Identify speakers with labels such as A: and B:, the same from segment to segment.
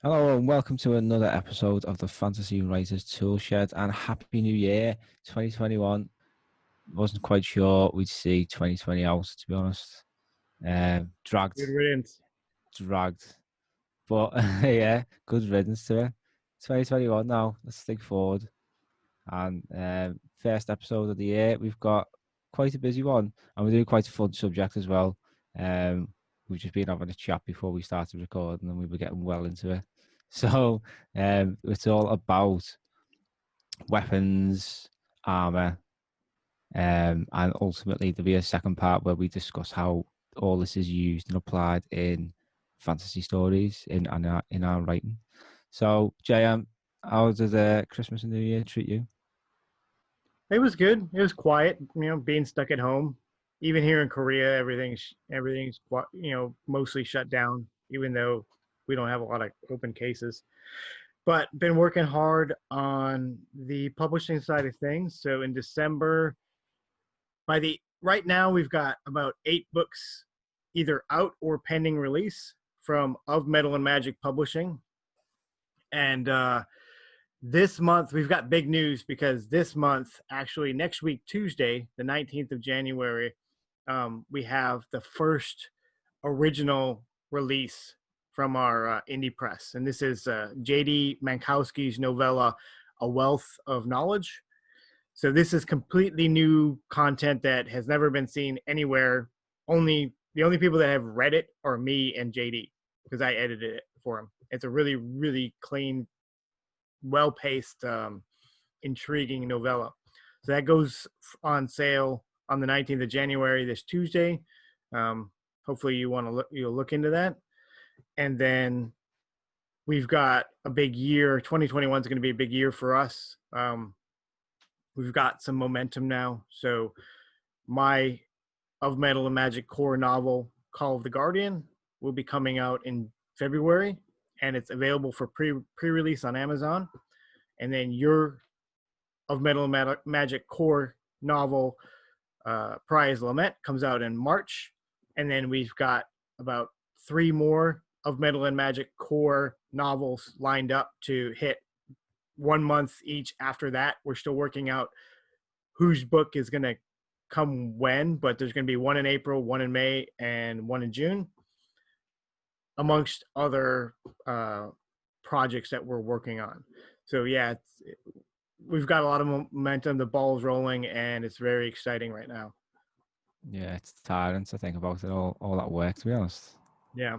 A: Hello and welcome to another episode of the Fantasy Writers Toolshed, and Happy New Year 2021. Wasn't quite sure we'd see 2020 out, to be honest. Dragged,
B: Good riddance.
A: but yeah, good riddance to it. 2021 now, let's think forward. And first episode of the year, we've got quite a busy one, and we're doing quite a fun subject as well. We've just been having a chat before we started recording, and we were getting well into it. So it's all about weapons, armor, and ultimately there'll be a second part where we discuss how all this is used and applied in fantasy stories in our writing. So, JM, how did Christmas and New Year treat you?
B: It was good. It was quiet. Being stuck at home. Even here in Korea, everything's mostly shut down. Even though we don't have a lot of open cases, but been working hard on the publishing side of things. So in December, right now we've got about 8 books either out or pending release from Of Metal and Magic Publishing, and this month we've got big news because this month, actually next week, Tuesday, the 19th of January, we have the first original release from our indie press. And this is J.D. Mankowski's novella, A Wealth of Knowledge. So this is completely new content that has never been seen anywhere. The only people that have read it are me and J.D. because I edited it for him. It's a really, really clean, well-paced, intriguing novella. So that goes on sale on the 19th of January, this Tuesday. Hopefully you'll look into that. And then we've got a big year. 2021 is going to be a big year for us. We've got some momentum now. So my Of Metal and Magic core novel, Call of the Guardian, will be coming out in February, and it's available for pre-release on Amazon. And then your Of Metal and Magic core novel, Prize Lament, comes out in March. And then we've got about 3 more Of Metal and Magic core novels lined up to hit 1 month each after that. We're still working out whose book is going to come when, but there's going to be 1 in April, 1 in May, and 1 in June, amongst other projects that we're working on. So yeah, we've got a lot of momentum. The ball's rolling, and it's very exciting right now.
A: Yeah, it's tiring to think about it all that work, to be honest.
B: Yeah.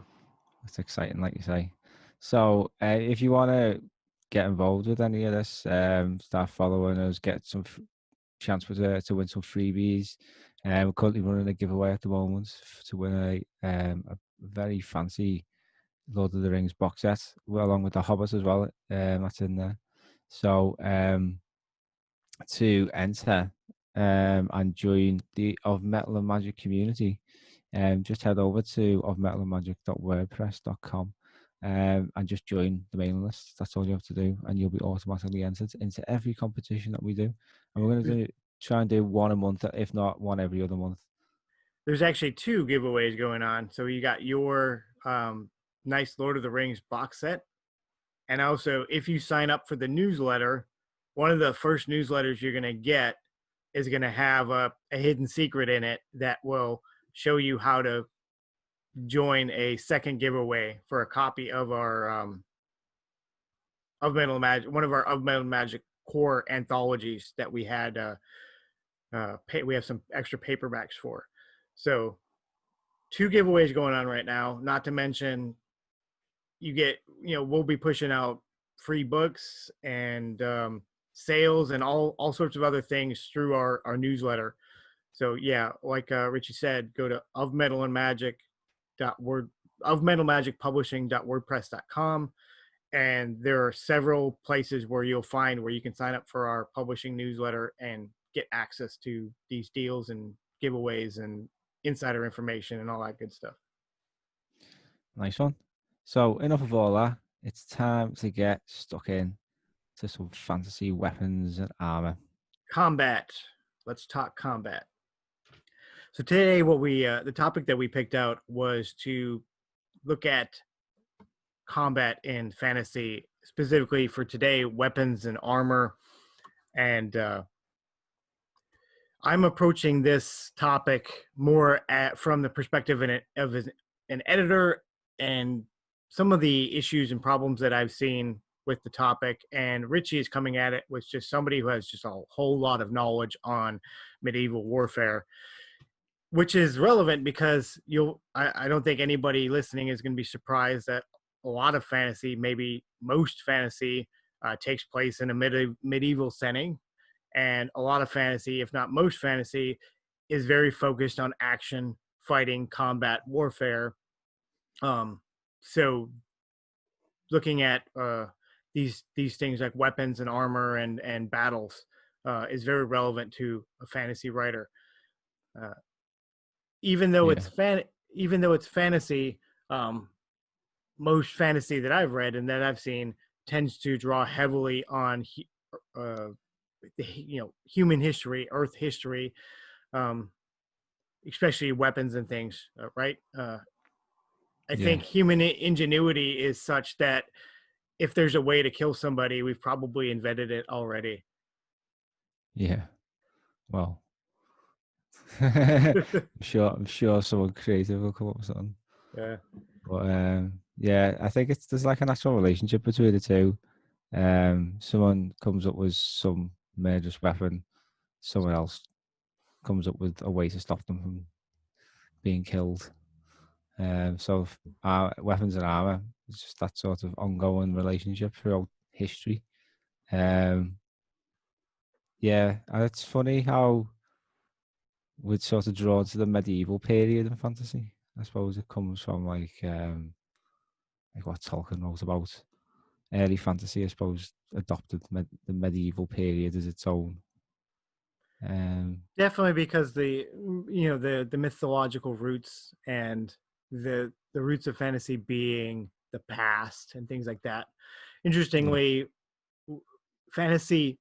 A: It's exciting, like you say. So if you want to get involved with any of this, start following us, get some chance to win some freebies. We're currently running a giveaway at the moment to win a very fancy Lord of the Rings box set, along with the Hobbit as well. That's in there. So to enter and join the Of Metal and Magic community, just head over to ofmetalandmagic.wordpress.com and just join the mailing list. That's all you have to do, and you'll be automatically entered into every competition that we do. And we're going to try and do 1 a month, if not 1 every other month.
B: There's actually 2 giveaways going on. So you got your nice Lord of the Rings box set, and also if you sign up for the newsletter, one of the first newsletters you're going to get is going to have a hidden secret in it that will show you how to join a second giveaway for a copy of our Of Metal Magic, one of our Of Metal Magic core anthologies that we had. We have some extra paperbacks for. So 2 giveaways going on right now. Not to mention, we'll be pushing out free books and sales and all sorts of other things through our newsletter. So yeah, like Richie said, go to ofmetalmagicpublishing.wordpress.com, and there are several places where you'll find where you can sign up for our publishing newsletter and get access to these deals and giveaways and insider information and all that good stuff.
A: Nice one. So enough of all that. It's time to get stuck in to some fantasy weapons and armor.
B: Combat. Let's talk combat. So today, what we the topic that we picked out was to look at combat in fantasy, specifically for today, weapons and armor. And I'm approaching this topic more from the perspective of an editor and some of the issues and problems that I've seen with the topic. And Richie is coming at it with just somebody who has just a whole lot of knowledge on medieval warfare, which is relevant because I don't think anybody listening is going to be surprised that a lot of fantasy, maybe most fantasy, takes place in a medieval setting. And a lot of fantasy, if not most fantasy, is very focused on action, fighting, combat, warfare. So looking at these things like weapons and armor and battles is very relevant to a fantasy writer. Even though
A: Yeah,
B: it's fantasy, most fantasy that I've read and that I've seen tends to draw heavily on human history, Earth history, especially weapons and things, right? I
A: yeah,
B: think human ingenuity is such that if there's a way to kill somebody, we've probably invented it already.
A: yeah. Well, I'm sure someone creative will come up with something.
B: Yeah.
A: But yeah, I think there's like a natural relationship between the two. Someone comes up with some murderous weapon, someone else comes up with a way to stop them from being killed. So weapons and armor, it's just that sort of ongoing relationship throughout history. Um, yeah, and it's funny how we're sort of drawn to the medieval period in fantasy. I suppose it comes from like what Tolkien wrote about. Early fantasy, I suppose, adopted the medieval period as its own.
B: Definitely, because the mythological roots and the roots of fantasy being the past and things like that.
A: Yeah,
B: Interestingly, fantasy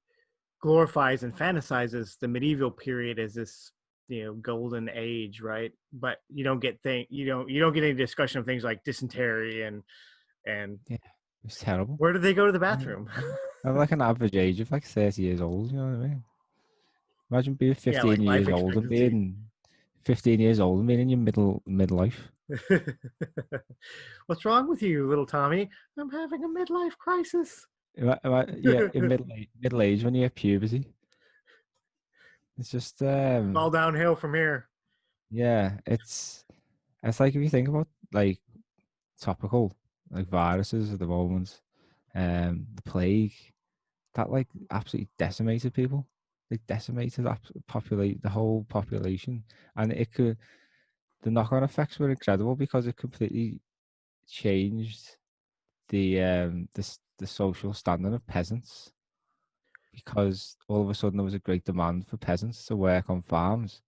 B: glorifies and fantasizes the medieval period as this golden age, right? But you don't get any discussion of things like dysentery and
A: yeah, it's terrible.
B: where do they go to the
A: Yeah.
B: bathroom?
A: I'm like an average age of like 30 years old, you know what I mean? Imagine being
B: Yeah,
A: 15
B: like life
A: years old and
B: expectancy.
A: being 15 years old and being in your midlife.
B: What's wrong with you, little Tommy? I'm having a midlife crisis.
A: Yeah, in middle age when you have puberty. It's just
B: All downhill from here.
A: yeah, it's like if you think about like topical like viruses at the moment, the plague that like absolutely decimated people. They decimated the whole population, and the knock-on effects were incredible because it completely changed the social standing of peasants, because all of a sudden there was a great demand for peasants to work on farms,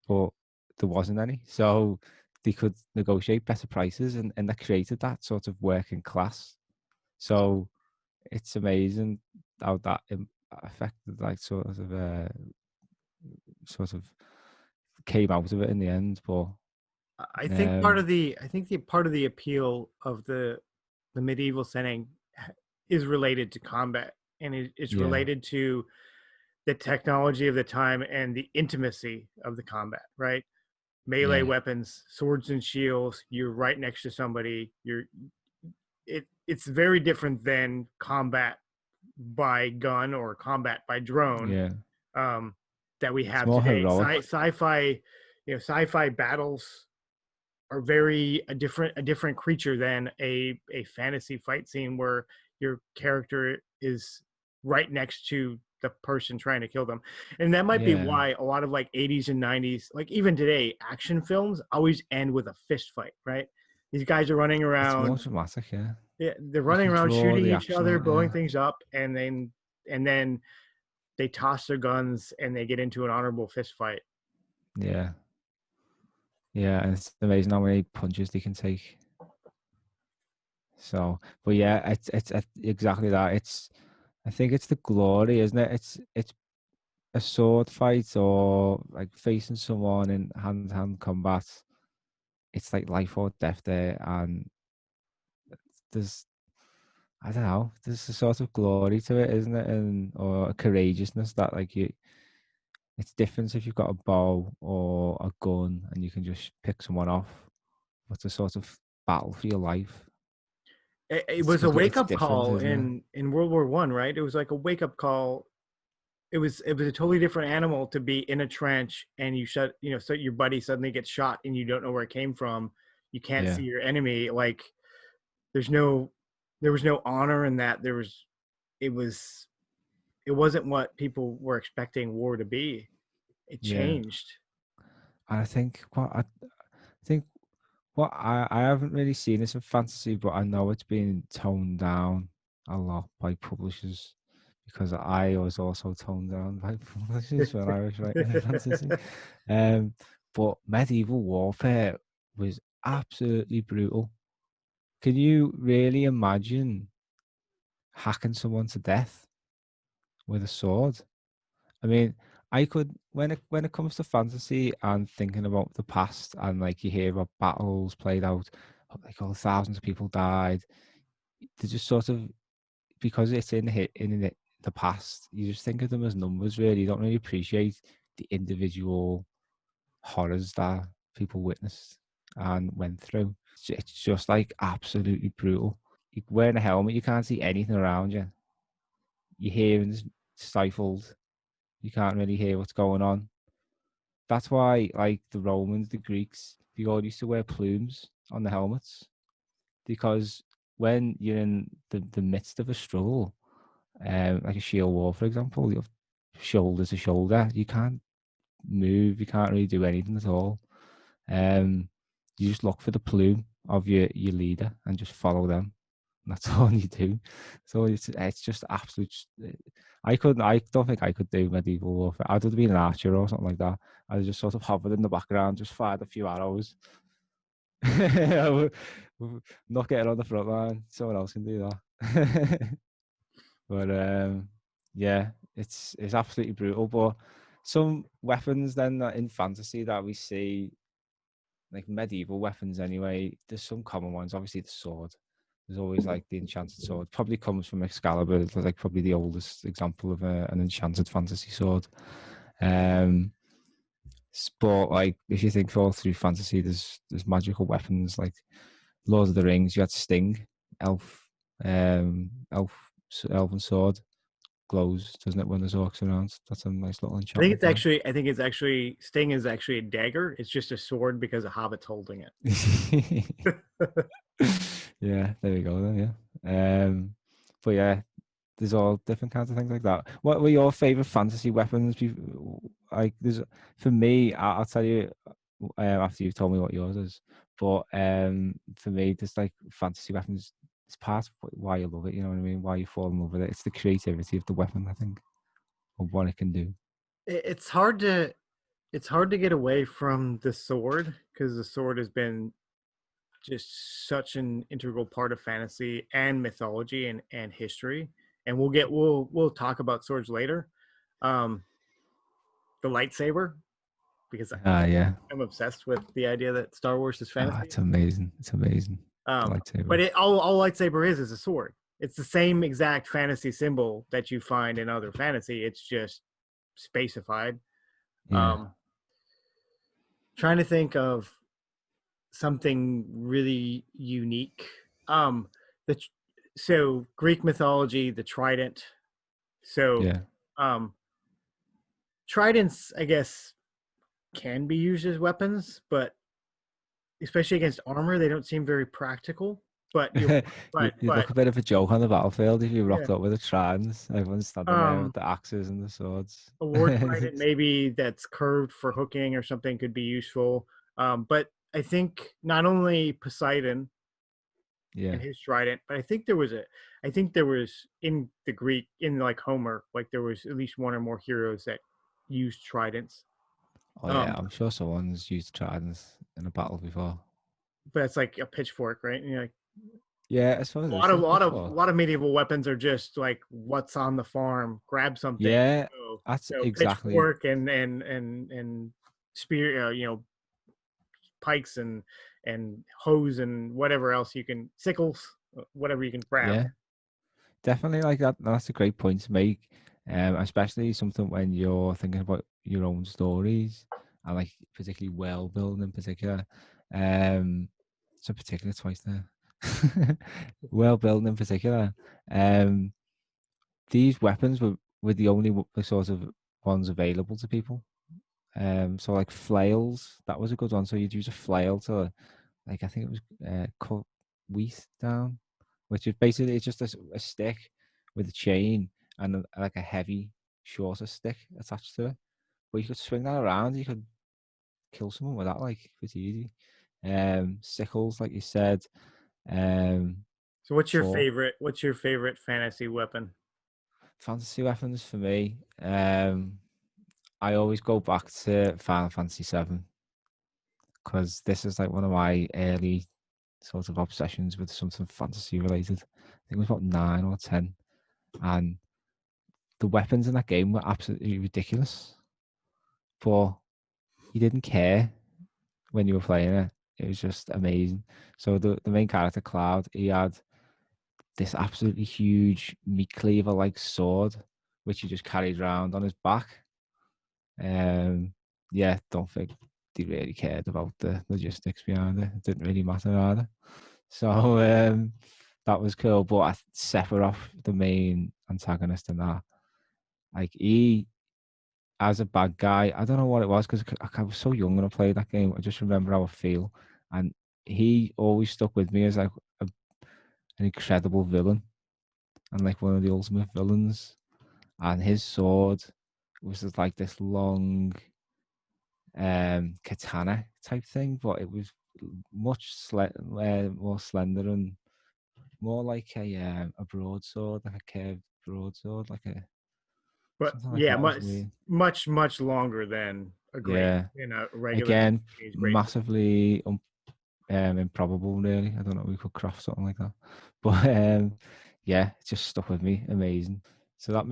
A: but there wasn't any. So they could negotiate better prices, and that created that sort of working class. So it's amazing how that affected, like, sort of came out of it in the end. But um,
B: I think the part of the appeal of the medieval setting is related to combat, and it's
A: yeah,
B: related to the technology of the time and the intimacy of the combat, right? Melee
A: yeah,
B: weapons, swords and shields, you're right next to somebody. It's very different than combat by gun or combat by drone,
A: yeah.
B: um, that we
A: It's
B: have
A: more
B: today.
A: heroic.
B: Sci-fi, sci-fi battles are very a different creature than a fantasy fight scene where your character is right next to the person trying to kill them. And that might be
A: Yeah,
B: why a lot of like 80s and 90s, like even today, action films always end with a fist fight, right? These guys are running
A: it's more
B: around.
A: dramatic. Yeah,
B: Yeah, they're
A: you
B: running
A: can
B: around
A: draw
B: shooting
A: the
B: each
A: action
B: other,
A: out.
B: blowing
A: Yeah,
B: things up, and then they toss their guns and they get into an honorable fist fight.
A: yeah, yeah. And it's amazing how many punches they can take. So, but yeah, it's exactly that. I think it's the glory, isn't it? It's a sword fight or like facing someone in hand-to-hand combat. It's like life or death there, and there's I don't know, there's a sort of glory to it, isn't it? And or a courageousness that like you it's different if you've got a bow or a gun and you can just pick someone off. But it's a sort of battle for your life.
B: It was a wake
A: It's
B: up
A: different,
B: call
A: isn't it?
B: in World War I, right? It was like a wake up call. It was a totally different animal to be in a trench and so your buddy suddenly gets shot and you don't know where it came from. You can't
A: Yeah,
B: see your enemy. Like there's no there was no honor in that. It was it wasn't what people were expecting war to be. It
A: yeah.
B: changed.
A: And I think what I haven't really seen this in fantasy, but I know it's been toned down a lot by publishers because I was also toned down by publishers when I was writing fantasy. Um, but medieval warfare was absolutely brutal. Can you really imagine hacking someone to death with a sword? I mean, I could when it comes to fantasy and thinking about the past and like you hear about battles played out, like oh thousands of people died. They just sort of because it's the past, you just think of them as numbers. Really, you don't really appreciate the individual horrors that people witnessed and went through. It's just like absolutely brutal. You wearing a helmet, you can't see anything around you. Your hearing's stifled. You can't really hear what's going on. That's why, like the Romans, the Greeks, they all used to wear plumes on the helmets because when you're in the midst of a struggle, like a shield war, for example, you're shoulder to shoulder, you can't move, you can't really do anything at all. Um, you just look for the plume of your leader and just follow them. And that's all you do. So it's just absolute. I couldn't. I don't think I could do medieval warfare. I'd have been an archer or something like that. I just sort of hovered in the background, just fired a few arrows. I not getting on the front line. Someone else can do that. But yeah, it's absolutely brutal. But some weapons then that in fantasy that we see, like medieval weapons anyway, there's some common ones. Obviously, the sword. There's always like the enchanted sword. Probably comes from Excalibur. It's like probably the oldest example of an enchanted fantasy sword. Um, but like if you think all through fantasy, there's magical weapons like Lord of the Rings. You had Sting, elf, elf, elven sword glows, doesn't it, when there's orcs around? That's a nice little enchantment there.
B: I think it's actually Sting is actually a dagger. It's just a sword because a hobbit's holding it.
A: Yeah, there we go then, yeah. But yeah, there's all different kinds of things like that. What were your favorite fantasy weapons? Like, there's for me, I'll tell you after you've told me what yours is. But for me, there's like fantasy weapons. It's part of why you love it. You know what I mean? Why you fall in love with it. It's the creativity of the weapon, I think, of what it can do.
B: It's hard to get away from the sword because the sword has been just such an integral part of fantasy and mythology and history. And we'll talk about swords later. Um, the lightsaber because
A: Ah, yeah.
B: I'm obsessed with the idea that Star Wars is
A: Ah,
B: fantasy.
A: it's amazing. It's amazing. The
B: But
A: lightsaber.
B: all lightsaber is a sword. It's the same exact fantasy symbol that you find in other fantasy. It's just spacified.
A: Yeah,
B: Um, trying to think of something really unique. The so Greek mythology, the trident. So
A: yeah.
B: um, tridents, I guess, can be used as weapons, but especially against armor, they don't seem very practical. But you,
A: You'd
B: but
A: look a bit of a joke on the battlefield if you
B: yeah.
A: rocked up with a trident. Everyone's standing there with
B: Um,
A: the axes and the swords.
B: a war trident maybe that's curved for hooking or something could be useful. But I think not only Poseidon
A: Yeah.
B: and his trident, but I think there was in the Greek, in like Homer, like there was at least one or more heroes that used tridents.
A: Oh yeah,
B: Um,
A: I'm sure someone's used tridents in a battle before.
B: but it's like a pitchfork, right? And you're like,
A: Yeah, I suppose
B: A
A: it's
B: lot of,
A: simple,
B: lot of,
A: but
B: lot of medieval weapons are just like what's on the farm. Grab something.
A: yeah,
B: Go.
A: that's
B: So
A: exactly.
B: pitchfork and spear, pikes and hose and whatever else you can, sickles, whatever you can grab.
A: Yeah, definitely like that. That's a great point to make. Especially something when you're thinking about your own stories and like particularly world building in particular. Um, so particular twice there. World building in particular. Um, these weapons were the only the sort of ones available to people. So like flails, that was a good one. So you'd use a flail to, like I think it was cut wheat down, which is basically it's just a stick with a chain and like a heavy, shorter stick attached to it. But you could swing that around. You could kill someone with that, like pretty easy. Sickles, like you said. Um,
B: So what's your
A: for
B: favorite? What's your favorite fantasy weapon?
A: fantasy weapons for me, I always go back to Final Fantasy VII because this is like one of my early sort of obsessions with something fantasy related. I think it was about 9 or 10, and the weapons in that game were absolutely ridiculous. But you didn't care when you were playing it. It was just amazing. So the main character, Cloud, he had this absolutely huge meat cleaver like sword, which he just carried around on his back. Yeah, don't think they really cared about the logistics behind it. It didn't really matter either. So that was cool. But Sephiroth, the main antagonist in that, like he as a bad guy, I don't know what it was because I was so young when I played that game. I just remember how I feel, and he always stuck with me as like an incredible villain and like one of the ultimate villains. And his sword was just like this long katana type thing, but it was much more slender and more like a broadsword, like a curved broadsword, like a
B: But
A: something like
B: yeah,
A: that. It was
B: much
A: weird.
B: much much longer than a great
A: Yeah.
B: in a regular
A: Again,
B: great.
A: massively improbable. Really, I don't know. We could craft something like that, but yeah, it just stuck with me. Amazing. So that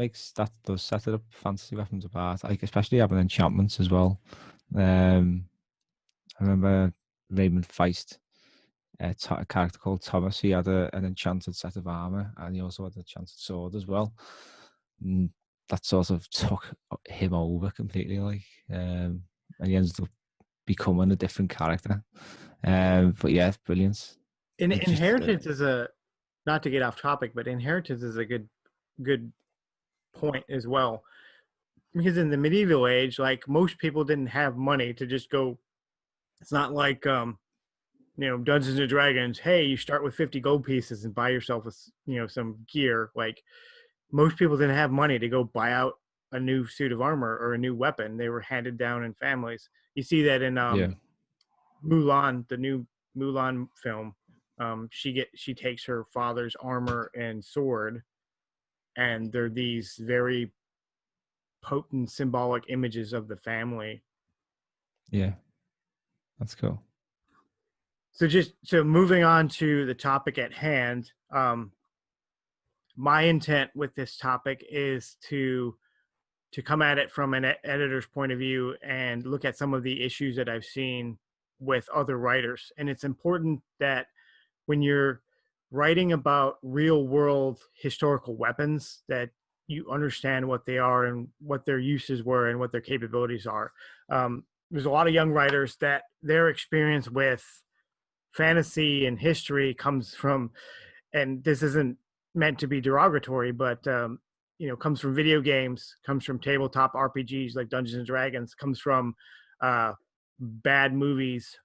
A: does set it up fantasy weapons apart. Like especially having enchantments as well. Um, I remember Raymond Feist, a character called Thomas. He had an enchanted set of armor, and he also had an enchanted sword as well. And that sort of took him over completely, like, and he ended up becoming a different character. But yeah, it's brilliant. Like just
B: Inheritance is a, not to get off topic, but inheritance is a good point as well, because in the medieval age, like most people didn't have money to just go. It's not like Dungeons and Dragons. Hey, you start with 50 gold pieces and buy yourself some gear. Like most people didn't have money to go buy out a new suit of armor or a new weapon. They were handed down in families. You see that in
A: yeah,
B: Mulan, the new Mulan film. She takes her father's armor and sword, and they're these very potent symbolic images of the family.
A: yeah, that's cool.
B: So moving on to the topic at hand. My intent with this topic is to come at it from an editor's point of view and look at some of the issues that I've seen with other writers. And it's important that when you're writing about real world historical weapons, that you understand what they are and what their uses were and what their capabilities are. There's a lot of young writers that their experience with fantasy and history comes from, and this isn't meant to be derogatory, but comes from video games, comes from tabletop RPGs like Dungeons and Dragons, comes from bad movies.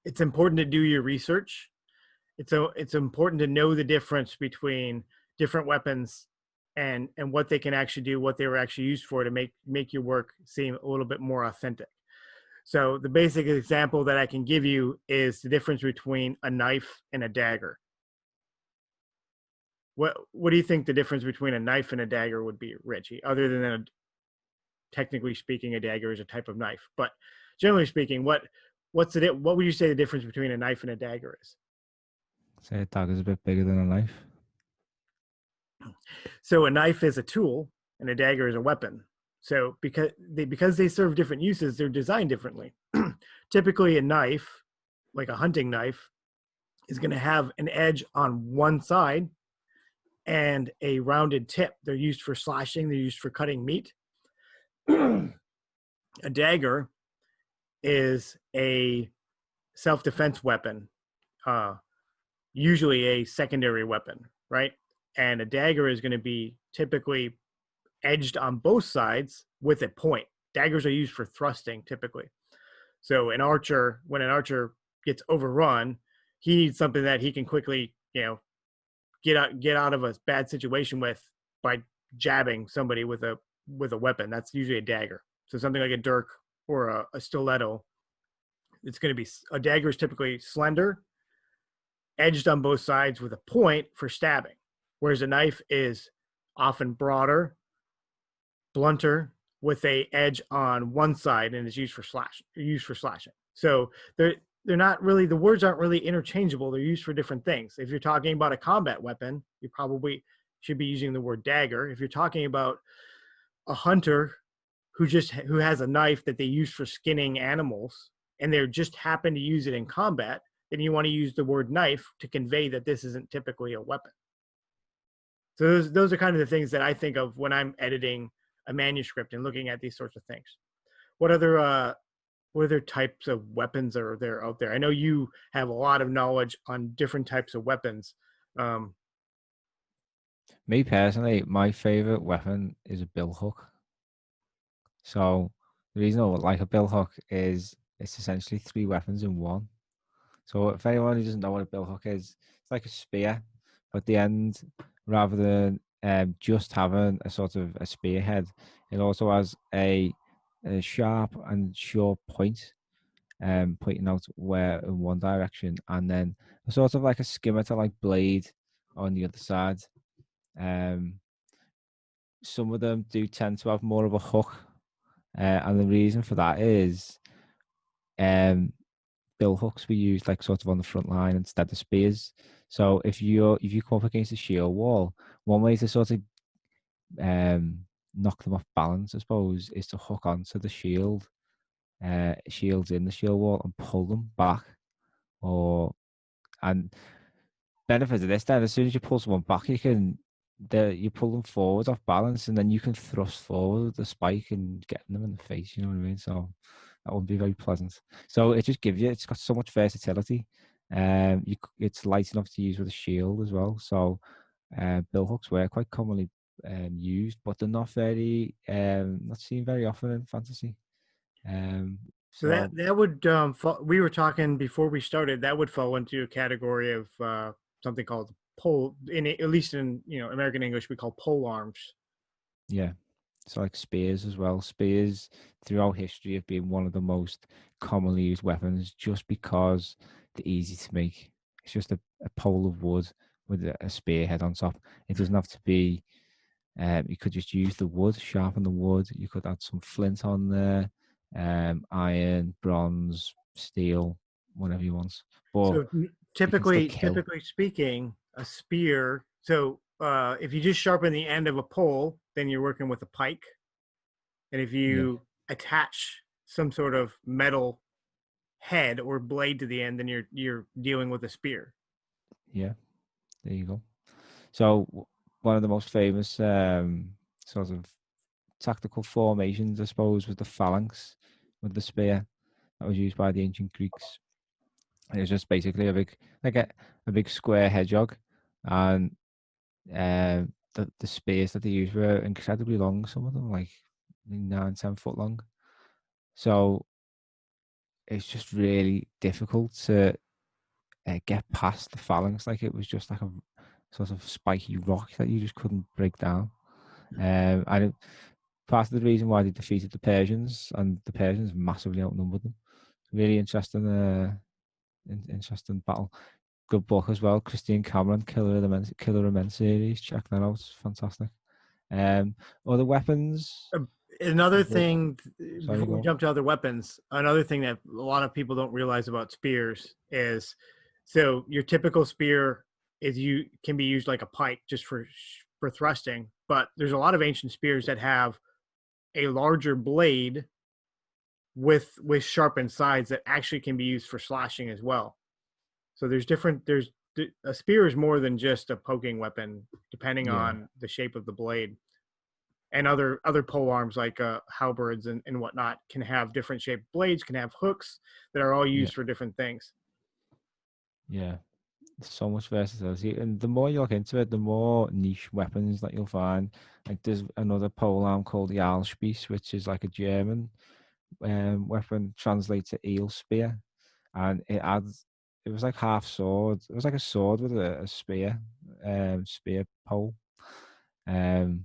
B: It's important to do your research. It's important to know the difference between different weapons and what they can actually do, what they were actually used for, to make your work seem a little bit more authentic. So the basic example that I can give you is the difference between a knife and a dagger. What do you think the difference between a knife and a dagger would be, Richie? Other than technically speaking, a dagger is a type of knife, but generally speaking, what would you say the difference between a knife and a dagger is?
A: Say a dagger's a bit bigger than a knife.
B: So a knife is a tool and a dagger is a weapon. So because they serve different uses, they're designed differently. Typically, a knife, like a hunting knife, is going to have an edge on one side and a rounded tip. They're used for slashing. They're used for cutting meat. A dagger is a self-defense weapon, uh, usually a secondary weapon, right? And a dagger is going to be typically edged on both sides with a point. Daggers are used for thrusting typically. So when an archer gets overrun, he needs something that he can quickly, get out of a bad situation with by jabbing somebody with a weapon. That's usually a dagger. So something like a dirk or a stiletto. It's going to be a dagger is typically slender, edged on both sides with a point for stabbing, whereas a knife is often broader, blunter, with a edge on one side and is used for slashing. So they're not really, the words aren't really interchangeable. They're used for different things. If you're talking about a combat weapon, you probably should be using the word dagger. If you're talking about a hunter who has a knife that they use for skinning animals and they just happen to use it in combat, then you want to use the word knife to convey that this isn't typically a weapon. So those are kind of the things that I think of when I'm editing a manuscript and looking at these sorts of things. What other types of weapons are there out there? I know you have a lot of knowledge on different types of weapons.
A: Me personally, my favorite weapon is a bill hook. So the reason I would like a bill hook is it's essentially three weapons in one. So if anyone who doesn't know what a bill hook is, it's like a spear, but at the end, rather than just having a sort of a spearhead, it also has a sharp and short point, pointing out where in one direction, and then a sort of like a scimitar like blade on the other side. Um, some of them do tend to have more of a hook, and the reason for that is um, bill hooks were used like sort of on the front line instead of spears. So if you come up against a shield wall, one way to sort of knock them off balance, I suppose, is to hook onto the shields in the shield wall and pull them back. Or and benefit of this then, as soon as you pull someone back, you pull them forward off balance, and then you can thrust forward with the spike and getting them in the face. You know what I mean? So that would be very pleasant. So it just gives you. It's got so much versatility. It's light enough to use with a shield as well. So bill hooks were quite commonly used, but they're not seen very often in fantasy. Um,
B: So that
A: so
B: that would we were talking before we started. That would fall into a category of something called pole. At least in American English, we call pole arms.
A: yeah, it's like spears as well. Spears throughout history have been one of the most commonly used weapons just because they're easy to make. It's just a pole of wood with a spear head on top. It doesn't have to be, you could just use the wood, sharpen the wood. You could add some flint on there, iron, bronze, steel, whatever you want. But
B: So
A: you can still
B: typically,
A: kill.
B: typically speaking, a spear. So if you just sharpen the end of a pole, then you're working with a pike. And if
A: Yeah,
B: you attach some sort of metal head or blade to the end, then you're dealing with a spear.
A: yeah, there you go. So one of the most famous sort of tactical formations, I suppose, was the phalanx with the spear that was used by the ancient Greeks. And it was just basically like a big square hedgehog, and the spears that they used were incredibly long. Some of them like 9, 10 foot long. So it's just really difficult to get past the phalanx. Like it was just like a sort of spiky rock that you just couldn't break down. And part of the reason why they defeated the Persians, and the Persians massively outnumbered them. Really interesting, interesting battle. Good book as well. Christine Cameron, Killer of Men series. Check that out. It's fantastic. Um, Other weapons.
B: Uh, Another
A: Well,
B: thing,
A: sorry,
B: before we
A: go.
B: jump to other weapons, another thing that a lot of people don't realize about spears is So your typical spear can be used like a pike just for thrusting, but there's a lot of ancient spears that have a larger blade with sharpened sides that actually can be used for slashing as well. So there's a spear is more than just a poking weapon, depending
A: Yeah,
B: on the shape of the blade. And other pole arms like halberds and whatnot can have different shaped blades, can have hooks that are all
A: yeah,
B: used for different things.
A: yeah. So much versatility, and the more you look into it, the more niche weapons that you'll find. Like there's another polearm called the Aalspieß, which is like a German weapon, translates to eel spear, and it was like half sword. It was like a sword with a spear, spear pole, um,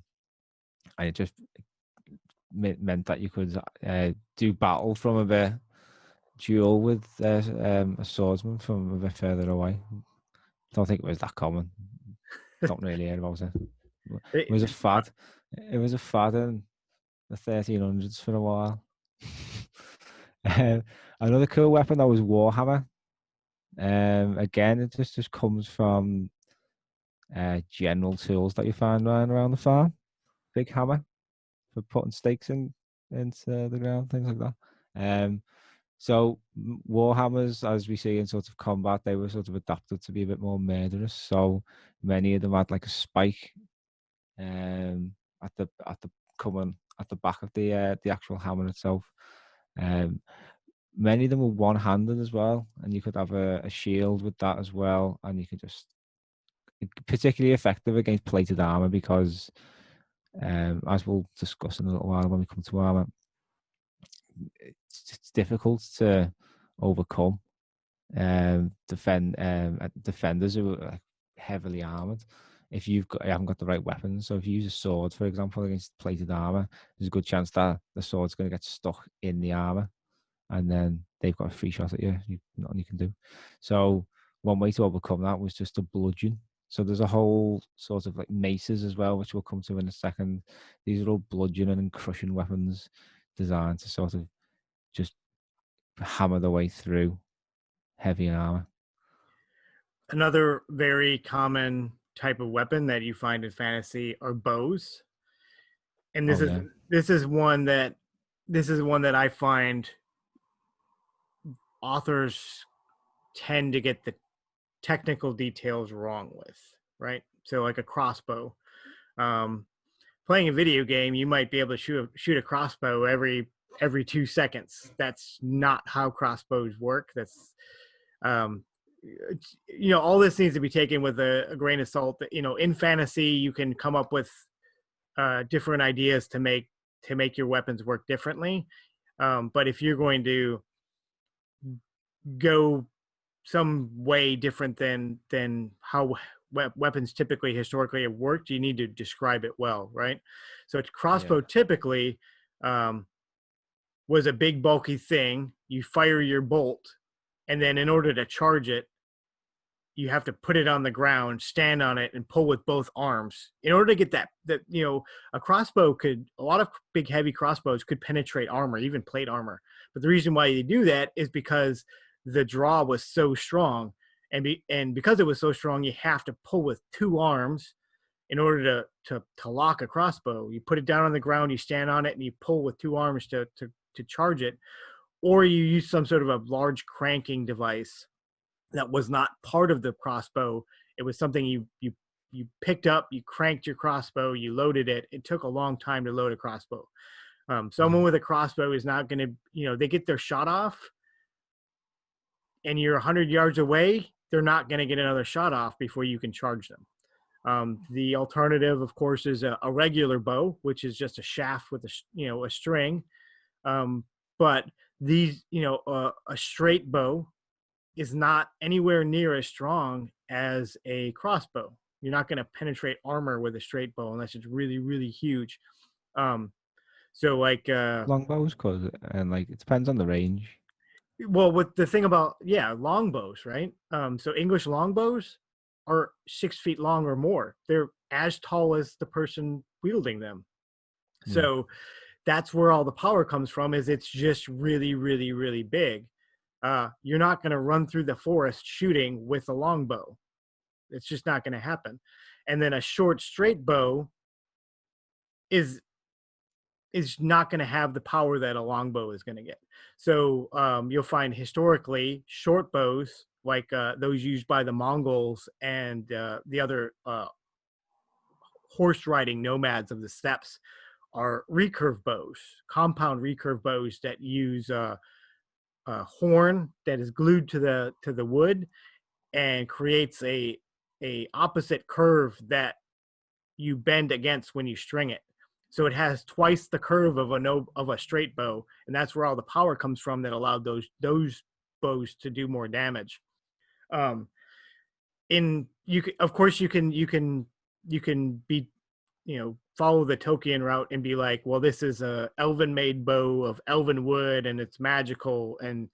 A: and it just meant that you could do battle from a bit, duel with a swordsman from a bit further away. Don't think it was that common. Don't really hear about it. It was a
B: It's not.
A: fad. It was a fad in the 1300s for a while. um, Another cool weapon that was Warhammer. Again, it just comes from general tools that you find lying around the farm. Big hammer for putting stakes into the ground, things like that. Um, so Warhammers, as we see in sort of combat, they were sort of adapted to be a bit more murderous. So many of them had like a spike at the coming at the back of the actual hammer itself. Um, Many of them were one-handed as well, and you could have a shield with that as well, and you could just particularly effective against plated armor because, as we'll discuss in a little while when we come to armor, it's difficult to overcome defenders who are like, heavily armored. If you haven't got the right weapons, so if you use a sword, for example, against plated armor, there's a good chance that the sword's going to get stuck in the armor, and then they've got a free shot at you. Nothing you can do. So one way to overcome that was just to bludgeon. So there's a whole sort of like maces as well, which we'll come to in a second. These are all bludgeoning and crushing weapons designed to sort of just hammer their way through heavy armor.
B: Another very common type of weapon that you find in fantasy are bows. And
A: Oh yeah,
B: this is one that I find authors tend to get the technical details wrong with, right? So like a crossbow. Um, Playing a video game, you might be able to shoot a crossbow every 2 seconds. That's not how crossbows work. That's um, all this needs to be taken with a grain of salt. That in fantasy, you can come up with different ideas to make your weapons work differently. But if you're going to go some way different than how weapons typically historically have worked, you need to describe it well, right? So a
A: yeah,
B: crossbow typically um, was a big bulky thing. You fire your bolt, and then in order to charge it, you have to put it on the ground, stand on it, and pull with both arms. In order to get a lot of big heavy crossbows could penetrate armor, even plate armor. But the reason why they do that is because the draw was so strong, and because it was so strong, you have to pull with two arms in order to lock a crossbow. You put it down on the ground, you stand on it, and you pull with two arms to charge it, or you use some sort of a large cranking device that was not part of the crossbow. It was something you picked up, you cranked your crossbow, you loaded it. It took a long time to load a crossbow. Someone
A: yeah,
B: with a crossbow is not going to, they get their shot off, and you're 100 yards away. They're not going to get another shot off before you can charge them. The alternative, of course, is a regular bow, which is just a shaft with a string. But a straight bow is not anywhere near as strong as a crossbow. You're not going to penetrate armor with a straight bow unless it's really, really huge. Um, so like,
A: longbows, cause and like it depends on the range.
B: well, with the thing about longbows, right? So English longbows are 6 feet long or more. They're as tall as the person wielding them.
A: Yeah,
B: So that's where all the power comes from. Is it's just really, really, really big. you're not going to run through the forest shooting with a longbow. It's just not going to happen. And then a short straight bow is not going to have the power that a longbow is going to get. So you'll find historically short bows like those used by the Mongols and the other horse riding nomads of the steppes are recurve bows, compound recurve bows that use a horn that is glued to the wood and creates a opposite curve that you bend against when you string it. So it has twice the curve of a straight bow, and that's where all the power comes from that allowed those bows to do more damage. Of course you can be, follow the Tolkien route and be like, well, this is a elven made bow of elven wood and it's magical, and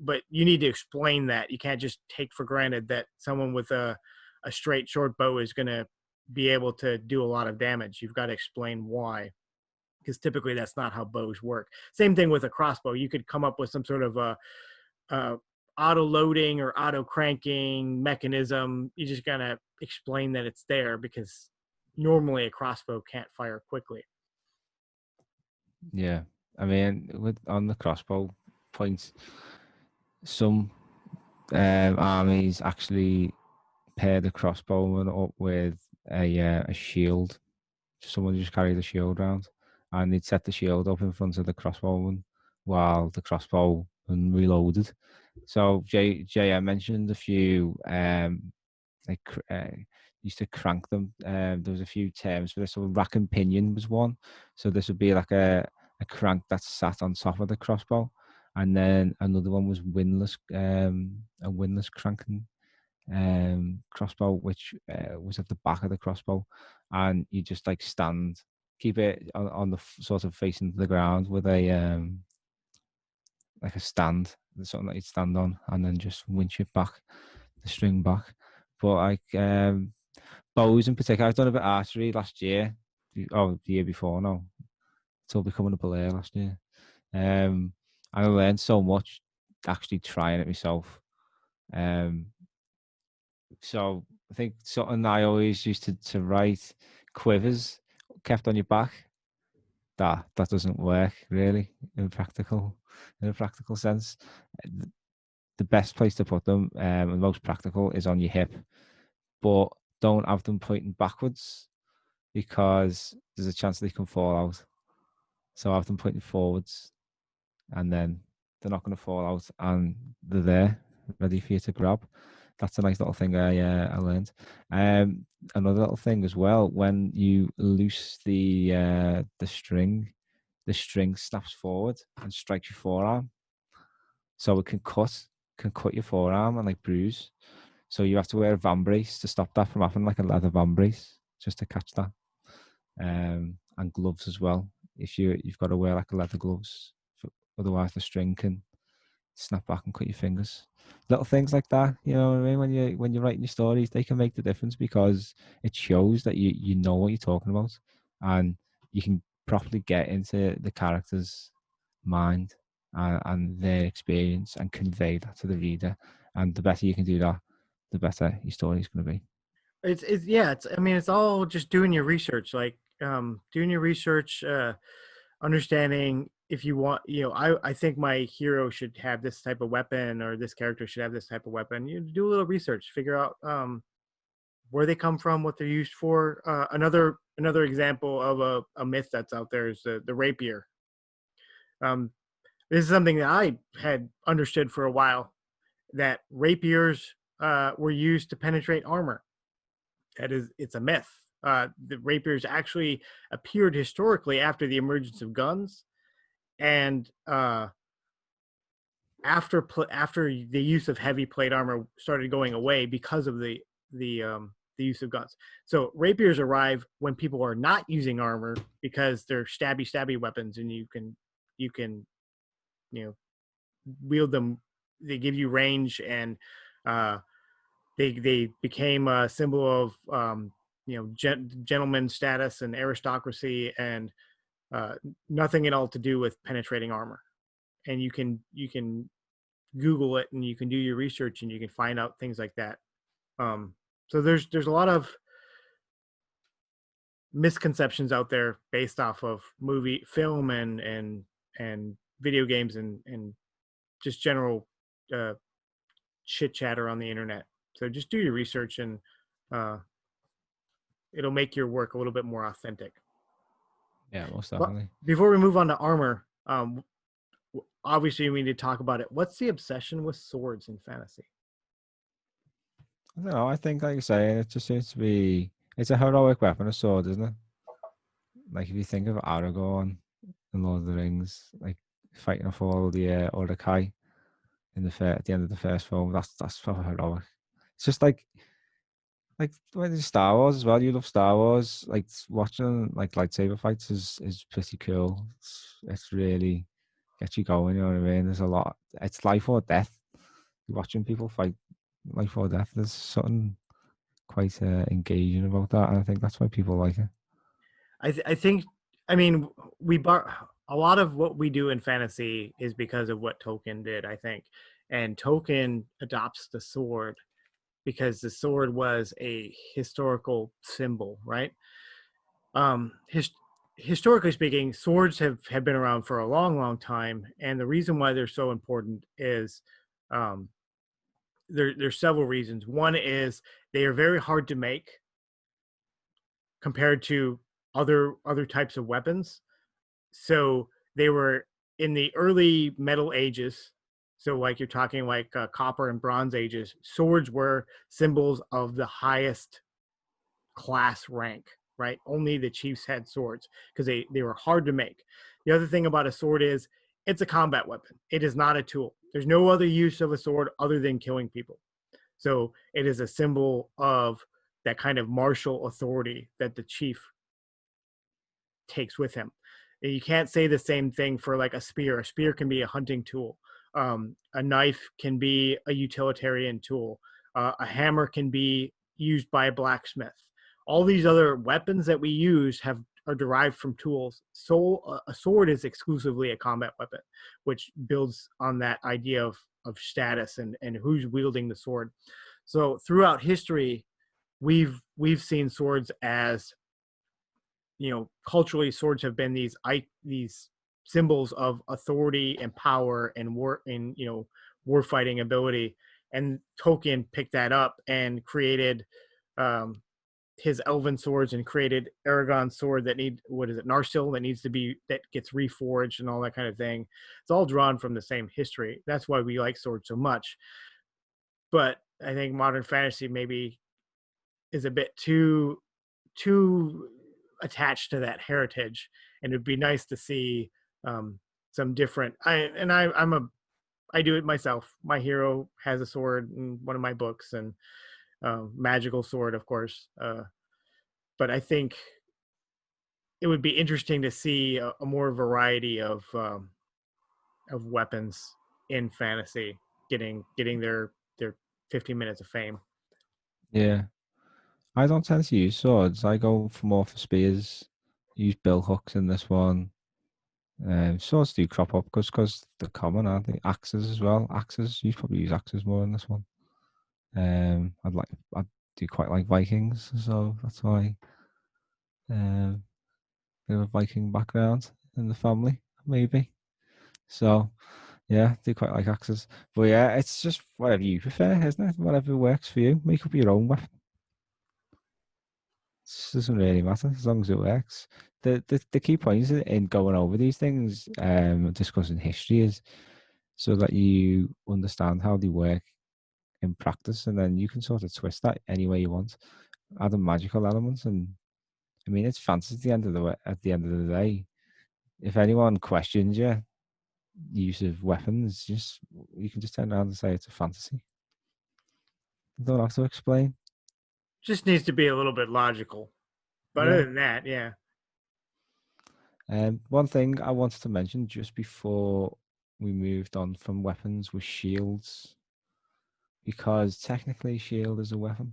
B: but you need to explain that. You can't just take for granted that someone with a straight short bow is going to be able to do a lot of damage. You've got to explain why, because typically that's not how bows work. Same thing with a crossbow. You could come up with some sort of a auto loading or auto cranking mechanism. You just gotta explain that it's there, because normally a crossbow can't fire quickly.
A: Yeah, I mean, on the crossbow points, some armies actually pair the crossbowman up with a shield. Someone just carried a shield around, and they'd set the shield up in front of the crossbowman while the crossbowman reloaded. So JM mentioned a few like used to crank them. There was a few terms for this. So rack and pinion was one. So this would be like a crank that sat on top of the crossbow, and then another one was a windlass cranking crossbow, which was at the back of the crossbow, and you just like keep it on the sort of facing the ground with a like a stand, something that you'd stand on, and then just winch it back, the string back. But like bows in particular, I've done a bit of archery last year. The year before now. It's all becoming a blur last year. And I learned so much actually trying it myself. So I think something I always used to write quivers kept on your back. That doesn't work really in a practical sense. The best place to put them and most practical is on your hip, but don't have them pointing backwards because there's a chance they can fall out. So have them pointing forwards, and then they're not going to fall out, and they're there, ready for you to grab. That's a nice little thing I learned. Another little thing as well, when you loose the string, the string snaps forward and strikes your forearm, so it can cut your forearm and like bruise. So you have to wear a van brace to stop that from happening, like a leather van brace, just to catch that. And gloves as well. If you've got to wear like a leather gloves, otherwise the string can snap back and cut your fingers. Little things like that, you know what I mean? When you're writing your stories, they can make the difference because it shows that you know what you're talking about, and you can properly get into the character's mind and their experience and convey that to the reader. And the better you can do that, the better your story is going to be.
B: It's I mean, it's all just doing your research, like doing your research, understanding if you want, I think my hero should have this type of weapon, or this character should have this type of weapon. You do a little research, figure out where they come from, what they're used for. Another example of a myth that's out there is the rapier. This is something that I had understood for a while, that rapiers were used to penetrate armor. It's a myth. The rapiers actually appeared historically after the emergence of guns, and after the use of heavy plate armor started going away because of the use of guns. So rapiers arrive when people are not using armor because they're stabby weapons, and you can wield them. They give you range, and they became a symbol of gentleman status and aristocracy, and nothing at all to do with penetrating armor. And you can Google it and you can do your research and you can find out things like that. So there's a lot of misconceptions out there based off of film and video games and just general uh, chit chatter on the internet. So just do your research and uh, it'll make your work a little bit more authentic.
A: Yeah, most
B: But
A: definitely.
B: before we move on to armor, obviously we need to talk about it. What's the obsession with swords in fantasy?
A: I don't know. I think, like you say, it just seems to be. It's a heroic weapon, a sword, isn't it? Like if you think of Aragorn in Lord of the Rings, like fighting off all the Uruk-hai in at the end of the first film, that's so heroic. It's just like when it's Star Wars as well. You love Star Wars. Like watching like lightsaber fights is pretty cool. It's really gets you going. You know what I mean? There's a lot. It's life or death. You're watching people fight life or death. There's something quite engaging about that, and I think that's why people like it.
B: I think, I mean, we bar a lot of what we do in fantasy is because of what Tolkien did, I think. And Tolkien adopts the sword because the sword was a historical symbol, right? Um, his, Historically speaking, swords have been around for a long time, and the reason why they're so important is um, there's several reasons. One is they are very hard to make compared to other types of weapons. So they were in the early Metal Ages. So like you're talking like Copper and Bronze Ages, swords were symbols of the highest class rank, right? Only the chiefs had swords because they were hard to make. The other thing about a sword is it's a combat weapon. It is not a tool. There's no other use of a sword other than killing people. So it is a symbol of that kind of martial authority that the chief takes with him. You can't say the same thing for like a spear. A spear can be a hunting tool. A knife can be a utilitarian tool. A hammer can be used by a blacksmith. All these other weapons that we use are derived from tools. So a sword is exclusively a combat weapon, which builds on that idea of status and who's wielding the sword. So throughout history, we've seen swords as, you know, culturally swords have been these symbols of authority and power and war fighting ability. And Tolkien picked that up and created um, his elven swords and created Aragon's sword that Narsil, that gets reforged and all that kind of thing. It's all drawn from the same history. That's why we like swords so much. But I think modern fantasy maybe is a bit too attached to that heritage, and it'd be nice to see some different. I do it myself. My hero has a sword in one of my books, and magical sword, of course. But I think it would be interesting to see a more variety of weapons in fantasy getting their 15 minutes of fame.
A: Yeah, I don't tend to use swords. I go for more for spears. Use bill hooks in this one. Swords do crop up because they're common, aren't they? Axes as well. Axes, you probably use axes more in this one. I do quite like Vikings, so that's why. Um, Bit of a Viking background in the family, maybe. So yeah, do quite like axes. But yeah, it's just whatever you prefer, isn't it? Whatever works for you. Make up your own weapon. It doesn't really matter as long as it works. The key point in going over these things, discussing history, is so that you understand how they work in practice, and then you can sort of twist that any way you want. Add the magical elements, and I mean it's fantasy at the end of at the end of the day. If anyone questions you use of weapons, just you can just turn around and say it's a fantasy. You don't have to explain.
B: Just needs to be a little bit logical. But other
A: Yeah.
B: than that, yeah.
A: One thing I wanted to mention just before we moved on from weapons was shields, because technically shield is a weapon.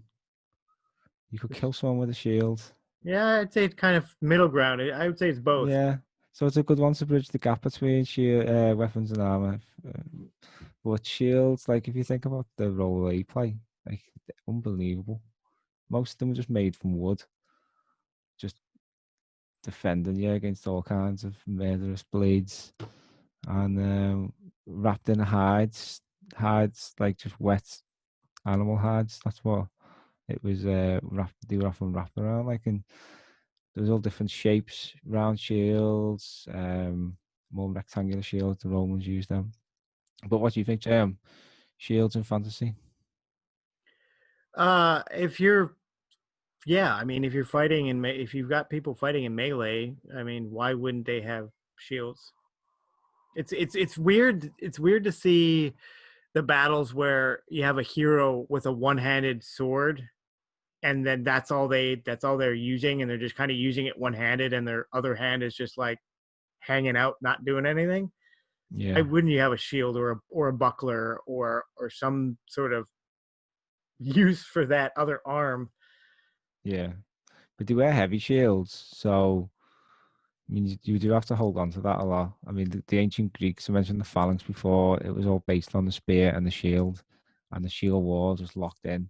A: You could kill someone with a shield.
B: Yeah, I'd say it's kind of middle ground. I would say it's both.
A: Yeah. So it's a good one to bridge the gap between weapons and armor. But shields, like if you think about the role they play, like unbelievable. Most of them are just made from wood, just defending you against all kinds of murderous blades, and wrapped in hides like just wet animal hides. That's what it was. Wrapped, they were often wrapped around like, and there's all different shapes, round shields, more rectangular shields. The Romans used them. But what do you think, Jam? Shields in fantasy?
B: If you're Yeah, I mean, if you're fighting in if you've got people fighting in melee, I mean, why wouldn't they have shields? It's weird. It's weird to see the battles where you have a hero with a one-handed sword, and then that's all they're using, and they're just kind of using it one-handed, and their other hand is just like hanging out, not doing anything. Why
A: Yeah,
B: wouldn't you have a shield or a buckler or some sort of use for that other arm?
A: yeah. But they wear heavy shields, so I mean, you do have to hold on to that a lot. I mean, the ancient Greeks, I mentioned the phalanx before, it was all based on the spear and the shield wall just locked in.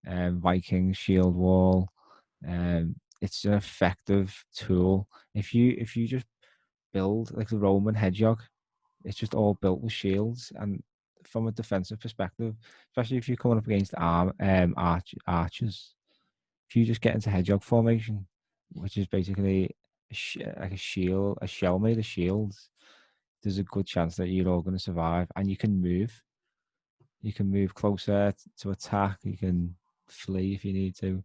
A: Vikings, shield wall. It's an effective tool. If you just build like the Roman hedgehog, it's just all built with shields. And from a defensive perspective, especially if you're coming up against archers, if you just get into hedgehog formation, which is basically like a shield, a shell made of shields, there's a good chance that you're all going to survive, and you can move. You can move closer to attack. You can flee if you need to.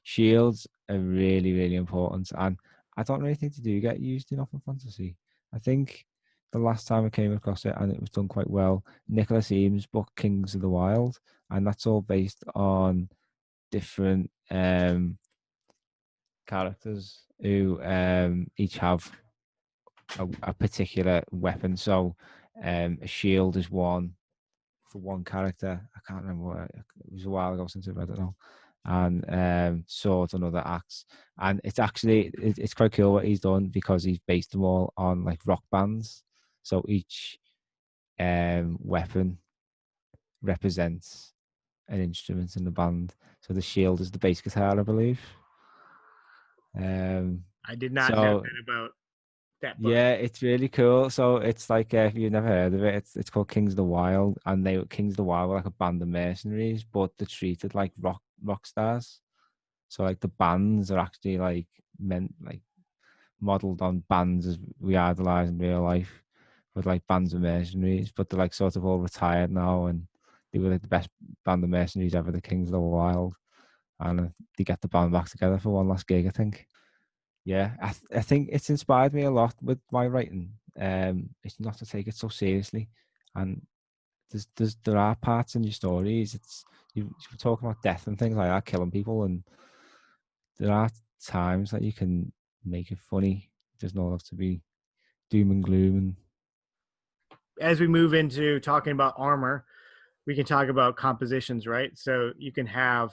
A: Shields are really, really important, and I don't really think they do get used enough in fantasy. I think the last time I came across it, and it was done quite well, Nicholas Eames' book Kings of the Wild, and that's all based on different characters who each have a particular weapon. So a shield is one for one character. I can't remember what it was, a while ago since I read it now. And sword another axe. And it's actually it's quite cool what he's done because he's based them all on like rock bands. So each weapon represents an instrument in the band. So the shield is the bass guitar, I believe. Um,
B: I did not know
A: so
B: that about that book.
A: yeah, it's really cool. So it's like if you've never heard of it, it's called Kings of the Wild, and they Kings of the Wild were like a band of mercenaries, but they're treated like rock stars. So like the bands are actually like meant like modeled on bands as we idolize in real life, with like bands of mercenaries, but they're like sort of all retired now, and they were like the best band of mercenaries ever, the Kings of the Wild, and they get the band back together for one last gig, I think. Yeah, I think it's inspired me a lot with my writing. It's not to take it so seriously, and there are parts in your stories. You're talking about death and things like that, killing people, and there are times that you can make it funny. There's not have to be doom and gloom. And
B: As we move into talking about armor, we can talk about compositions, right? So you can have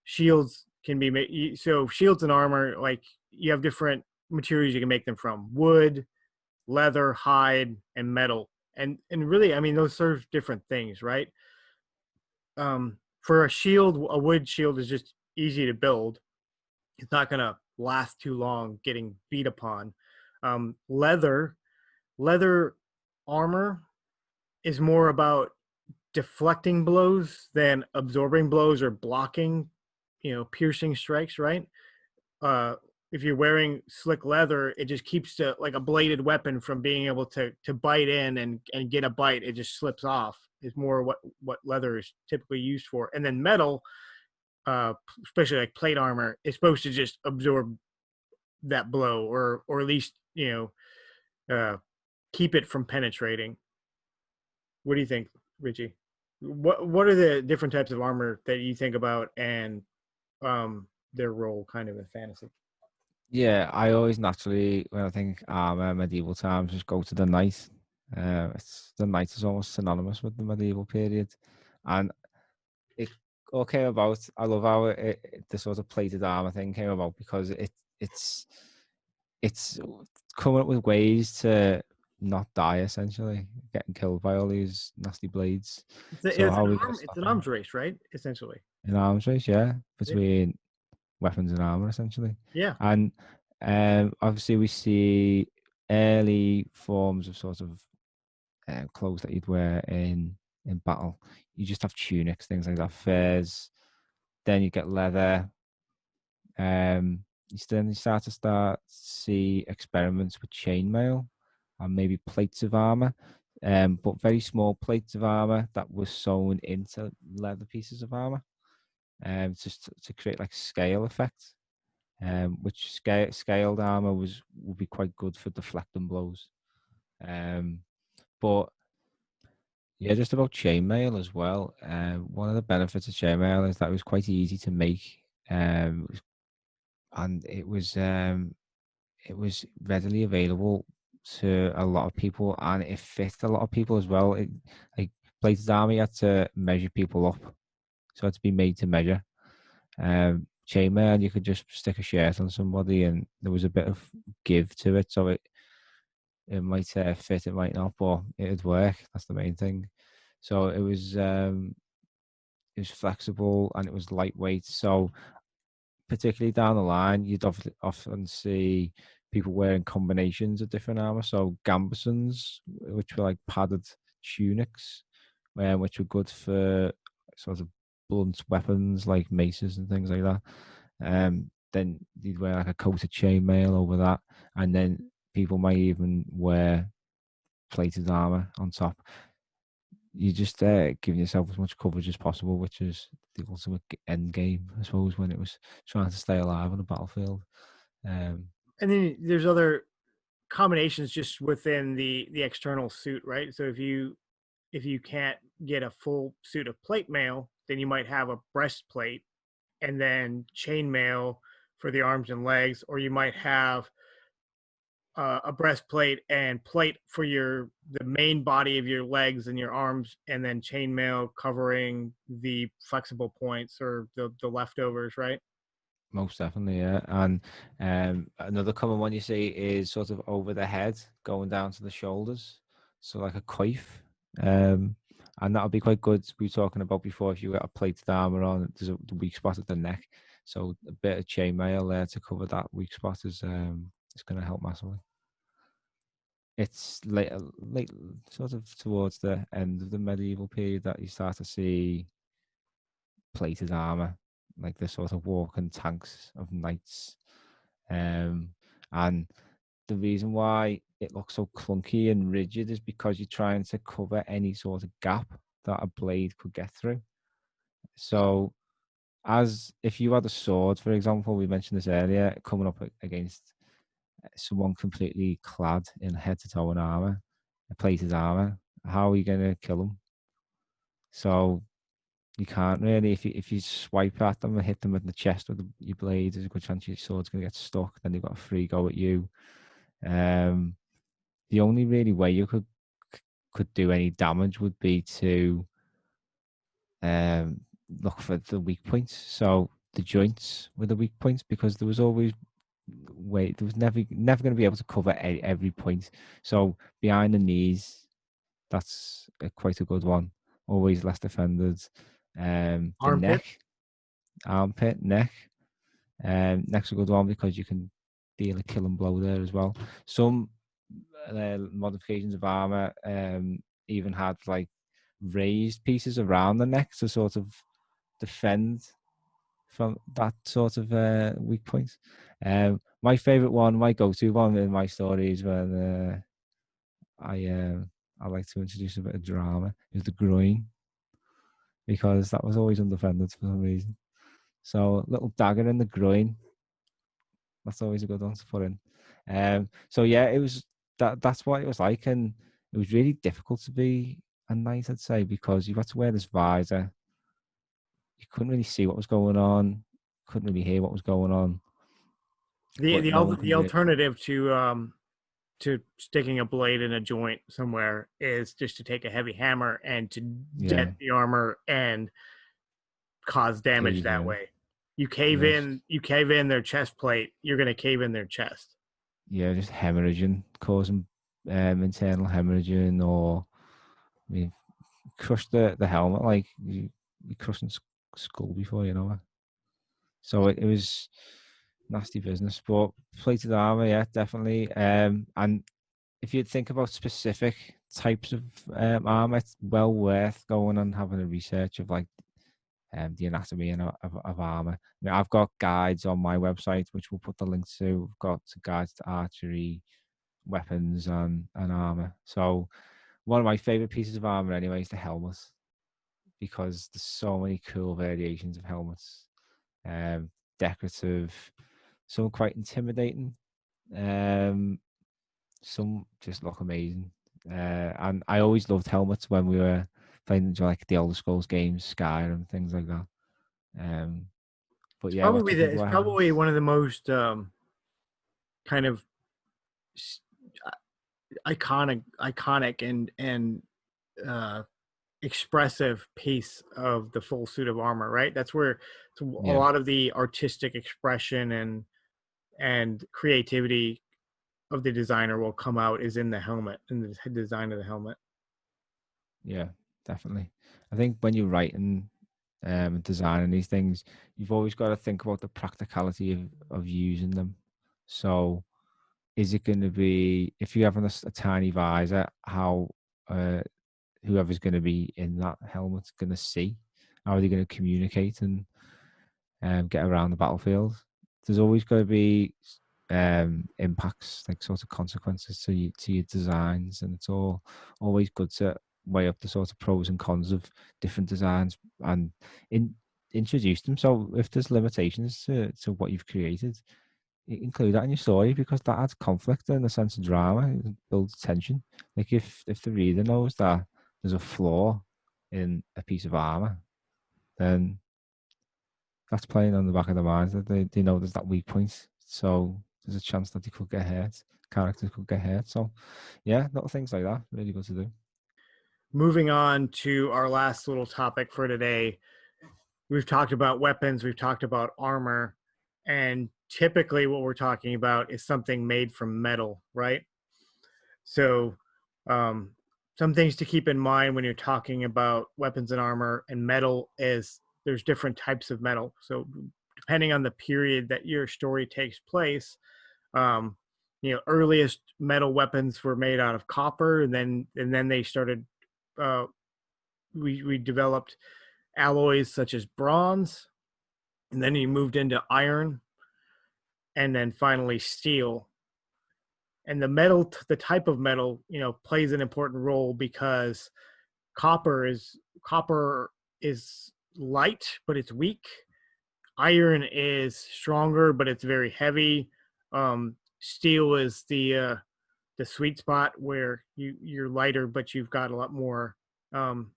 B: shields can be made. So shields and armor, like you have different materials you can make them from: wood, leather, hide, and metal. And really, I mean, those serve different things, right? For a shield, a wood shield is just easy to build. It's not going to last too long getting beat upon. Leather, leather armor is more about deflecting blows than absorbing blows or blocking, piercing strikes, right? uh if you're wearing slick leather, it just keeps like a bladed weapon from being able to bite in and get a bite. It just slips off. Is more what leather is typically used for. And then metal, especially like plate armor, is supposed to just absorb that blow, or at least uh keep it from penetrating. What do you think, Richie? What are the different types of armor that you think about, and their role kind of in fantasy?
A: yeah, I always naturally when I think medieval times just go to the knight. It's the knight is almost synonymous with the medieval period, and it all came about. I love how the sort of plated armor thing came about because it's it's coming up with ways to not die essentially, getting killed by all these nasty blades.
B: It's,
A: So how are we going to
B: it's
A: stop
B: an
A: them?
B: arms race, right? Essentially.
A: An arms race, yeah,
B: Yeah.
A: between weapons and armor essentially.
B: Yeah.
A: And obviously we see early forms of sort of clothes that you'd wear in battle. You just have tunics, things like that, furs. Then you get leather. Then you start to see experiments with chainmail and maybe plates of armor, but very small plates of armor that were sewn into leather pieces of armor, just to create like scale effect. Which scaled armor would be quite good for deflecting blows. Um, but yeah, just about chainmail as well. One of the benefits of chainmail is that it was quite easy to make, and it was readily available to a lot of people, and it fit a lot of people as well. Like Plated Army had to measure people up, so it had to be made to measure. Chainmail, you could just stick a shirt on somebody, and there was a bit of give to it, so it might fit, it might not, but it'd work. That's the main thing. So it was flexible and it was lightweight. So particularly down the line, you'd often see people wearing combinations of different armor. So gambesons, which were like padded tunics, which were good for sort of blunt weapons like maces and things like that. Then you'd wear like a coat of chainmail over that, and then people might even wear plated armor on top. You just giving yourself as much coverage as possible, which is the ultimate end game, I suppose, when it was trying to stay alive on the battlefield. Um,
B: And then there's other combinations just within the external suit, right? So if you can't get a full suit of plate mail, then you might have a breastplate and then chain mail for the arms and legs, or you might have a breastplate and plate for the main body of your legs and your arms, and then chainmail covering the flexible points or the leftovers, right?
A: Most definitely, yeah. And another common one you see is sort of over the head, going down to the shoulders. So like a coif. And that would be quite good. We were talking about before, if you got a plated armor on, there's the weak spot at the neck. So a bit of chainmail there to cover that weak spot is going to help massively. It's late, sort of towards the end of the medieval period that you start to see plated armor, like the sort of walking tanks of knights. And the reason why it looks so clunky and rigid is because you're trying to cover any sort of gap that a blade could get through. So, as if you had a sword, for example, we mentioned this earlier, coming up against someone completely clad in head to toe in armor, plated armor, how are you going to kill them? So you can't really. If you swipe at them and hit them in the chest with your blade, there's a good chance your sword's going to get stuck. Then they've got a free go at you. Um, the only really way you could do any damage would be to um, look for the weak points. So the joints were the weak points, because there was always there was never going to be able to cover every point. So behind the knees, that's quite a good one. Always less defended. The
B: Armpit.
A: neck, armpit, neck. Next a good one, because you can deal a killing blow there as well. Some modifications of armor even had like raised pieces around the neck to sort of defend from that sort of weak point. My favorite one, my go-to one in my story is when I like to introduce a bit of drama, is the groin, because that was always undefended for some reason. So little dagger in the groin, that's always a good one to put in. So yeah, it was that's what it was like, and it was really difficult to be a knight, I'd say, because you had to wear this visor. You couldn't really see what was going on, couldn't really hear what was going on, but no one
B: The
A: could really.
B: alternative to sticking a blade in a joint somewhere is just to take a heavy hammer and to dent
A: Yeah,
B: the armor and cause damage
A: cave
B: that
A: in.
B: way.
A: Yes,
B: You cave in their chest plate, you're going to cave in their chest.
A: yeah, just hemorrhaging, causing internal hemorrhaging, or I mean, crushed the helmet, like you crushing skull before you know it. So it was nasty business. But plated armor, yeah, definitely. And if you think about specific types of armor, it's well worth going and having a research of like the anatomy of armor. I mean, I've got guides on my website, which we'll put the link to. We've got guides to archery, weapons, and armor. So one of my favorite pieces of armor, anyway, is the helmet, because there's so many cool variations of helmets. Decorative, some quite intimidating, um, some just look amazing. And I always loved helmets when we were playing like the Elder Scrolls games, Skyrim, things like that. Um, but yeah, what do you think
B: It's
A: about
B: probably
A: helmets?
B: one of the most kind of s- iconic and uh, expressive piece of the full suit of armor, right? That's where a
A: Yeah,
B: lot of the artistic expression and creativity of the designer will come out, is in the helmet, in the design of the helmet.
A: yeah, definitely. I think when you're writing and designing these things, you've always got to think about the practicality of using them. So is it going to be, if you're having a tiny visor, how uh, whoever's going to be in that helmet's going to see? How are they going to communicate and get around the battlefield? There's always going to be impacts, like sort of consequences to your designs, and it's always good to weigh up the sort of pros and cons of different designs and introduce them. So if there's limitations to what you've created, include that in your story, because that adds conflict and a sense of drama. It builds tension. Like if the reader knows that there's a flaw in a piece of armor, then that's playing on the back of their minds, that they know there's that weak point. So there's a chance that they could get hurt. Characters could get hurt. So yeah, little things like that, really good to do.
B: Moving on to our last little topic for today, we've talked about weapons, we've talked about armor, and typically what we're talking about is something made from metal, right? So, um, some things to keep in mind when you're talking about weapons and armor and metal is there's different types of metal. So, depending on the period that your story takes place, um, earliest metal weapons were made out of copper, and then they started. Uh, we developed alloys such as bronze, and then you moved into iron, and then finally steel. And the type of metal, plays an important role because copper is copper is light, but it's weak. Iron is stronger, but it's very heavy. Steel is the sweet spot where you're lighter, but you've got a lot more um,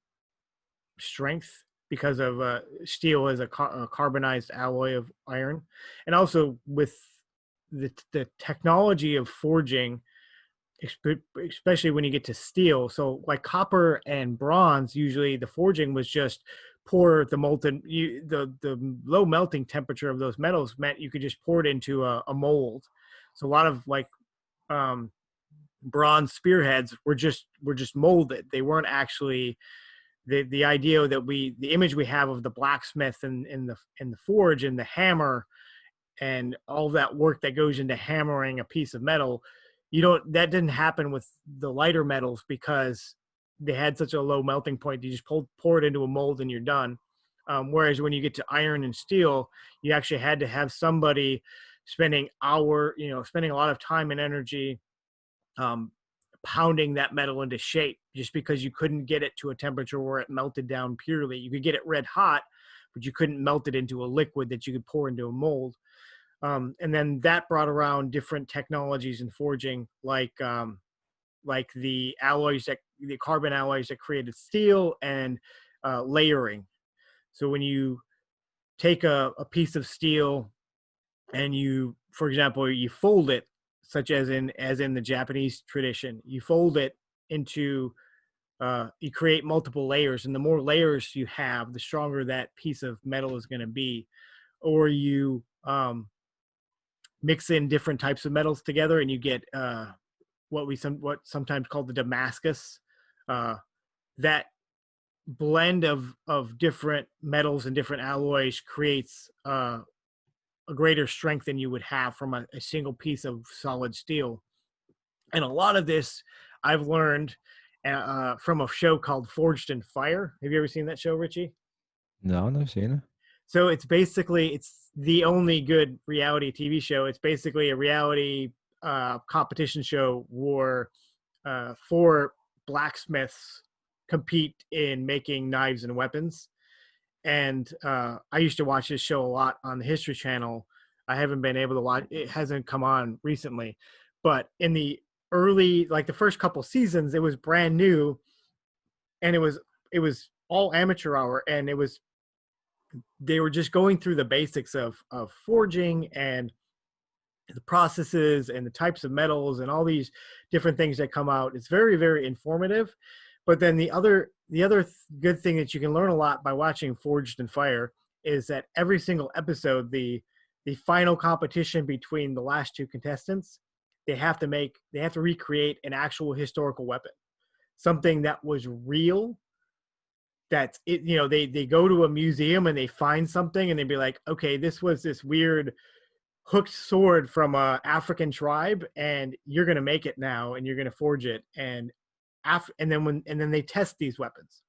B: strength because of steel is a carbonized alloy of iron, and also with the technology of forging, especially when you get to steel. So like copper and bronze, usually the forging was just pour the molten the low melting temperature of those metals meant you could just pour it into a mold. So a lot of like um, bronze spearheads were just molded. They weren't actually the idea that the image we have of the blacksmith and in the forge and the hammer and all that work that goes into hammering a piece of metal, that didn't happen with the lighter metals because they had such a low melting point. You just pour it into a mold and you're done. Whereas when you get to iron and steel, you actually had to have somebody spending spending a lot of time and energy um, pounding that metal into shape, just because you couldn't get it to a temperature where it melted down purely. You could get it red hot, but you couldn't melt it into a liquid that you could pour into a mold. And then that brought around different technologies in forging, like the carbon alloys that created steel, and layering. So when you take a piece of steel and for example, you fold it, such as in the Japanese tradition, you fold it into you create multiple layers, and the more layers you have, the stronger that piece of metal is going to be. Or you mix in different types of metals together, and you get what sometimes called the Damascus. That blend of different metals and different alloys creates a greater strength than you would have from a single piece of solid steel. And a lot of this I've learned from a show called Forged in Fire. Have you ever seen that show, Richie?
A: No, I've never seen it.
B: So it's the only good reality TV show. It's basically a reality competition show where four blacksmiths compete in making knives and weapons. And I used to watch this show a lot on the History Channel. I haven't been able to watch it; hasn't come on recently, but in the early, like the first couple seasons, it was brand new, and it was all amateur hour, and they were just going through the basics of forging and the processes and the types of metals and all these different things that come out. It's very, very informative. But then the other good thing that you can learn a lot by watching Forged in Fire is that every single episode, the final competition between the last two contestants, they have to recreate an actual historical weapon, something that was real. That's it. They go to a museum and they find something and they'd be like, okay, this was this weird hooked sword from a African tribe, and you're gonna make it now, and you're gonna forge it, and then they test these weapons.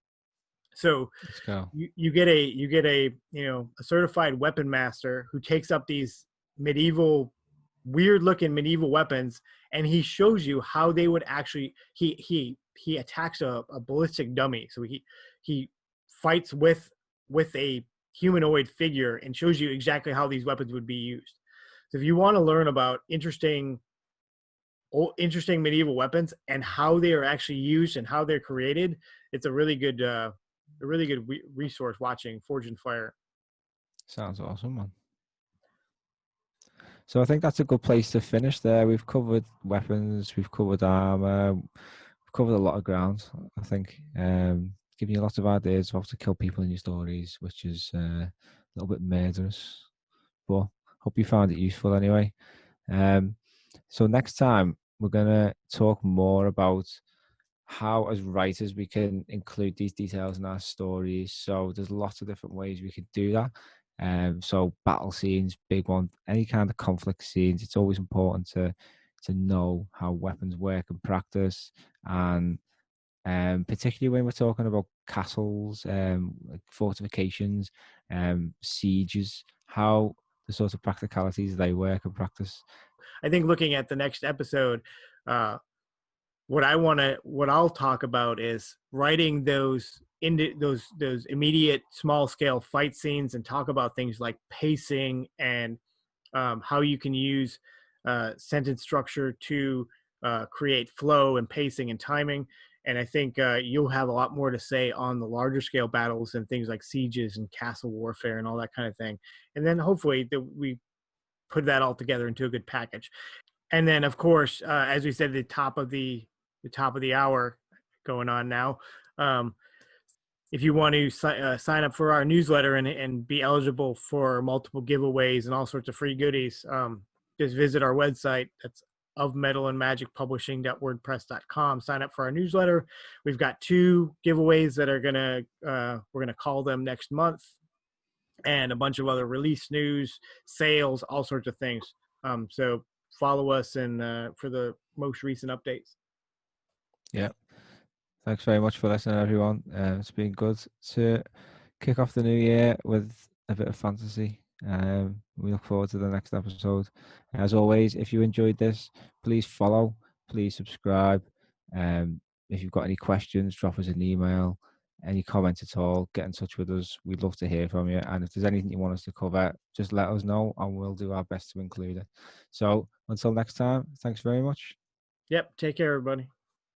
B: So
A: Let's go.
B: you get a certified weapon master who takes up these weird looking medieval weapons, and he shows you how they would actually he attacks a ballistic dummy. So he fights with a humanoid figure and shows you exactly how these weapons would be used. So if you want to learn about interesting medieval weapons and how they are actually used and how they're created, it's a really good resource watching Forge and Fire.
A: Sounds awesome, man. So I think that's a good place to finish there. We've covered weapons, we've covered armor, we've covered a lot of ground, I think. Giving you lots of ideas of how to kill people in your stories, which is a little bit murderous. But hope you found it useful anyway. So next time we're gonna talk more about how as writers we can include these details in our stories. So there's lots of different ways we could do that. So battle scenes, big one, any kind of conflict scenes. It's always important to know how weapons work in practice, and particularly when we're talking about castles, like fortifications, sieges, how the sort of practicalities they work in practice.
B: I think looking at the next episode, what I'll talk about is writing those immediate small scale fight scenes, and talk about things like pacing and how you can use sentence structure to create flow and pacing and timing. And I think you'll have a lot more to say on the larger scale battles and things like sieges and castle warfare and all that kind of thing. And then hopefully we put that all together into a good package. And then, of course, as we said at the top of the hour going on now, if you want to sign up for our newsletter and be eligible for multiple giveaways and all sorts of free goodies, just visit our website. That's of metal and magic publishing.wordpress.com. Sign up for our newsletter. We've got 2 giveaways that are we're gonna call them next month, and a bunch of other release news, sales, all sorts of things. So follow us and for the most recent updates.
A: Yeah. Thanks very much for listening, everyone. It's been good to kick off the new year with a bit of fantasy. We look forward to the next episode. As always, if you enjoyed this, please follow, please subscribe. If you've got any questions, drop us an email, any comments at all, get in touch with us. We'd love to hear from you. And if there's anything you want us to cover, just let us know and we'll do our best to include it. So until next time, thanks very much.
B: Yep. Take care, everybody.